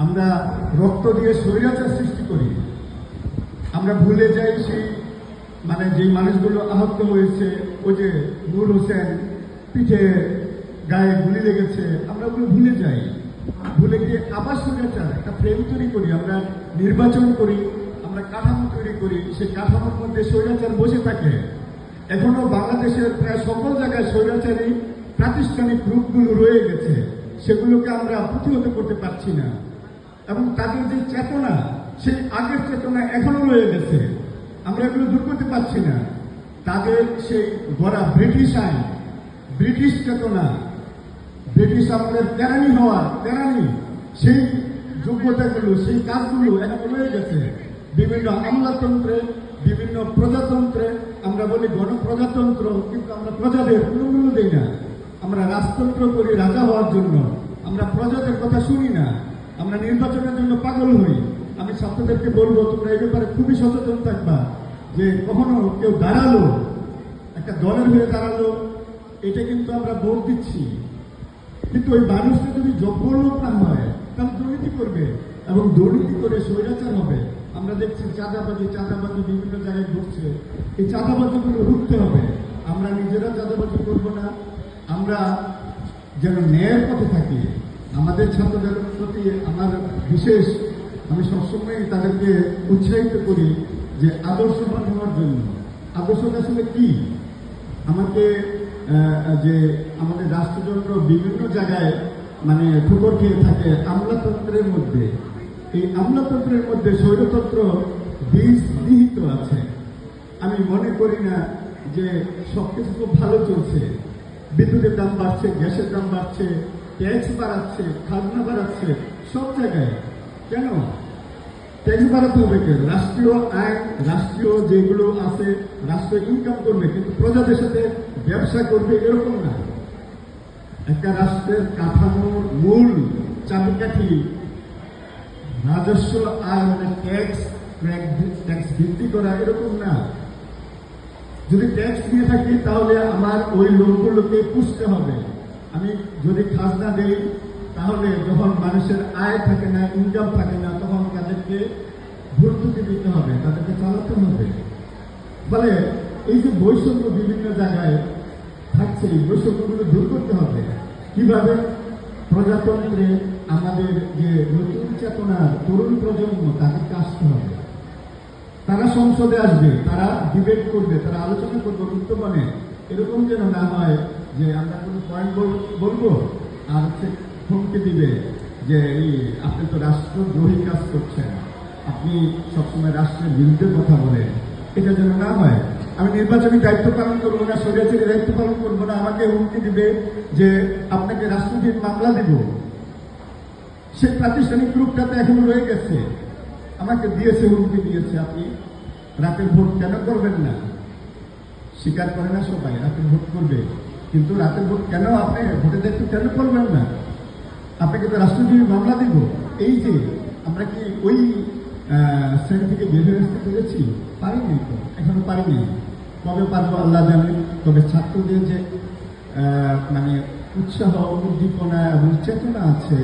আমরা রক্ত দিয়ে স্বৈরাচার সৃষ্টি করি। আমরা ভুলে যাই সেই যেই মানুষগুলো আহত হয়েছে, ওই যে নূর হোসেন পিঠে গায়ে গুলি লেগেছে, আমরা ওগুলো ভুলে যাই। ভুলে গিয়ে আবার স্বৈরাচার একটা ফ্রেম তৈরি করি, আমরা নির্বাচন করি, আমরা কাঠামো তৈরি করি, সেই কাঠামোর মধ্যে স্বৈরাচার বসে থাকে। এখনো বাংলাদেশের প্রায় সকল জায়গায় স্বৈরাচারী প্রাতিষ্ঠানিক রূপগুলো রয়ে গেছে, সেগুলোকে আমরা প্রতিহত করতে পারছি না। এবং তাদের যে চেতনা, সেই আগের চেতনা এখনো রয়ে গেছে, আমরা এগুলো দূর করতে পারছি না। তাদের সেই গড়া ব্রিটিশ আইন, ব্রিটিশ চেতনা, ব্রিটিশ আমলের তেরানি সেই যোগ্যতাগুলো, সেই কাজগুলো এখন রয়ে গেছে। বিভিন্ন আমলাতন্ত্রে, বিভিন্ন প্রজাতন্ত্রে, আমরা বলি গণপ্রজাতন্ত্র, কিন্তু আমরা প্রজাদের কোনো মূল্য দিই না। আমরা রাজতন্ত্র করি রাজা হওয়ার জন্য, আমরা প্রজাদের কথা শুনি না, আমরা নির্বাচনের জন্য পাগল হই। আমি ছাত্রদেরকে বলবো, তোমরা এই ব্যাপারে খুবই সচেতন থাকবা, যে কখনো কেউ দাঁড়ালো, একটা দলের হয়ে দাঁড়ালো, এটা কিন্তু আমরা ভোট দিচ্ছি, কিন্তু ওই মানুষটা যদি যোগ্য লোক না হয়, তাহলে দুর্নীতি করবে এবং দুর্নীতি করে স্বৈরাচার হবে। আমরা দেখছি চাঁদাবাজি বিভিন্ন জায়গায় ঘটছে। এই চাঁদাবাজিগুলো রুখতে হবে। আমরা নিজেরা চাঁদাবাজি করবো না, আমরা যেন ন্যায়ের পথে থাকি। আমাদের ছাত্রদের প্রতি আমার বিশেষ, আমি সবসময় তাদেরকে উৎসাহিত করি যে আদর্শবান হওয়ার জন্য। আদর্শটা আসলে কি? আমাকে যে আমাদের রাষ্ট্রযন্ত্র বিভিন্ন জায়গায় ঠুকর খেয়ে থাকে আমলাতন্ত্রের মধ্যে। এই আমলাতন্ত্রের মধ্যে স্বৈরতন্ত্র বীজ নিহিত আছে। আমি মনে করি না যে সবকিছু খুব ভালো চলছে। বিদ্যুতের দাম বাড়ছে, গ্যাসের দাম বাড়ছে, ট্যাক্স বাড়াচ্ছে, খাজনা বাড়াচ্ছে সব জায়গায়। কেন ট্যাক্স বাড়াতে হবে? কেন? রাষ্ট্রীয় আইন, রাষ্ট্রীয় যেগুলো আছে, রাষ্ট্র ইনকাম করবে, কিন্তু প্রজাদের সাথে ব্যবসা করবে এরকম না। একটা রাষ্ট্রের কাঠামোর মূল চাবিকাঠি রাজস্ব আয়, ট্যাক্স বৃদ্ধি করা, এরকম না। যদি ট্যাক্স দিয়ে থাকি তাহলে আমার ওই লোকগুলোকে পুষতে হবে। আমি যদি খাজনা দেই, তাহলে যখন মানুষের আয় থাকে না, ইনকাম থাকে না, তখন তাদেরকে ভর্তুকি দিতে হবে, তাদেরকে চালাতে হবে। ফলে এই যে বৈষম্য বিভিন্ন জায়গায় থাকছে, এই বৈষম্যগুলো দূর করতে হবে। কিভাবে? প্রজাতন্ত্রে আমাদের যে নতুন চেতনা, তরুণ প্রজন্ম, তাদেরকে আসতে হবে। তারা সংসদে আসবে, তারা ডিবেট করবে, তারা আলোচনা করবে উত্তরণে। এরকম যেন না হয় যে আমরা কোনো পয়েন্ট বলবো আর হুমকি দিবে যে আপনি তো রাষ্ট্রদ্রোহী কাজ করছেন, আপনি সবসময় রাষ্ট্রের বিরুদ্ধে কথা বলেন। এটা যেন না হয়। আমি নির্বাচনী দায়িত্ব পালন করবো না, স্বৈরাচারী দায়িত্ব পালন করবো না, আমাকে হুমকি দিবে যে আপনাকে রাষ্ট্রদ্রোহীর মামলা দিব। সেই প্রাতিষ্ঠানিক গ্রুপটাতে এখনো রয়ে গেছে, আমাকে দিয়েছে, হুমকি দিয়েছে, আপনি রাতের ভোট কেন করবেন না? স্বীকার করে না সবাই, রাতের ভোট করবে, কিন্তু রাতের ভোট কেন, আপনি ভোটের দায়িত্ব কেন করবেন না? আপনাকে তো রাষ্ট্রদ্রোহী মামলা দিব। এই যে আমরা কি ওই শ্রেণী থেকে বের হয়ে আসতে পেরেছি? পারিনি তো, এখনো পারিনি। কবে পারবো আল্লাহ জানে। তবে ছাত্রদের যে উৎসাহ, উদ্দীপনা এবং চেতনা আছে,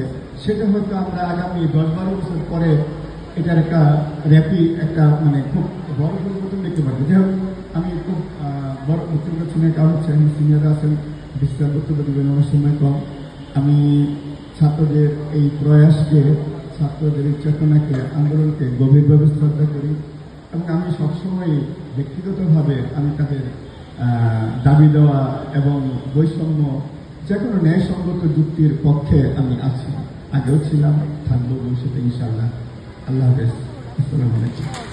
সেটা হয়তো আমরা আগামী 10-12 বছর পরে এটার একটা একটা খুব বড় পরিবর্তন দেখতে পারবো। যাই হোক, আমি খুব বড় বক্তব্য শুনে, কারণ হচ্ছে আমি সিনিয়ররা আছেন, বিস্তার বক্তব্য দেবেন, আমার সময় কম। আমি ছাত্রদের এই প্রয়াসকে, ছাত্রদের এই চেতনাকে, আন্দোলনকে গভীরভাবে শ্রদ্ধা করি এবং আমি সবসময় ব্যক্তিগতভাবে আমি তাদের দাবি দেওয়া এবং বৈষম্য, যে কোনো ন্যায়সঙ্গত যুক্তির পক্ষে আমি আছি, আগেও ছিলাম, থাকবো ভবিষ্যতে ইনশাআল্লাহ। আল্লাহ হাফেজ। আসসালামু আলাইকুম।